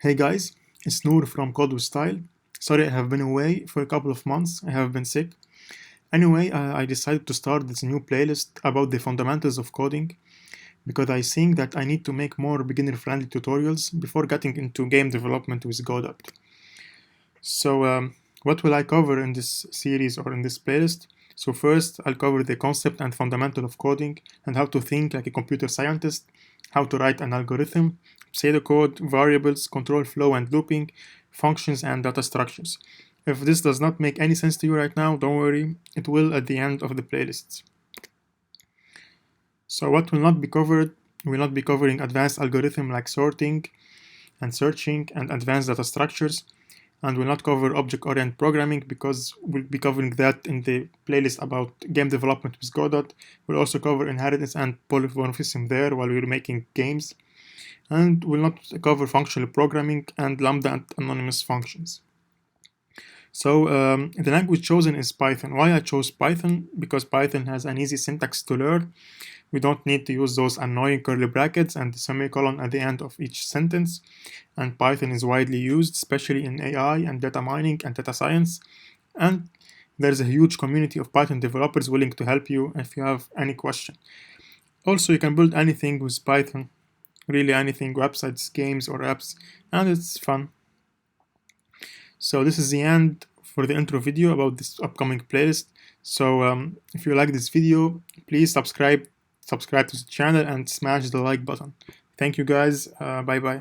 Hey guys, it's Noor from Code with Style. Sorry I have been away for a couple of months, I have been sick. Anyway, I decided to start this new playlist about the fundamentals of coding because I think that I need to make more beginner friendly tutorials before getting into game development with Godot. So, what will I cover in this series or in this playlist? So, first, I'll cover the concept and fundamental of coding and how to think like a computer scientist, how to write an algorithm, pseudocode, variables, control flow and looping, functions, and data structures. If this does not make any sense to you right now, don't worry, it will at the end of the playlists. So, what will not be covered? We'll not be covering advanced algorithm like sorting and searching and advanced data structures, and will not cover object-oriented programming because we'll be covering that in the playlist about game development with Godot. We'll also cover inheritance and polymorphism there while we're making games, and we'll not cover functional programming and lambda and anonymous functions. So the language chosen is Python. Why I chose Python? Because Python has an easy syntax to learn. We don't need to use those annoying curly brackets and the semicolon at the end of each sentence. And Python is widely used, especially in AI and data mining and data science. And there's a huge community of Python developers willing to help you if you have any question. Also, you can build anything with Python, really anything, websites, games, or apps, and it's fun. So this is the end for the intro video about this upcoming playlist. So if you like this video, please subscribe to the channel and smash the like button. Thank you guys. Bye bye.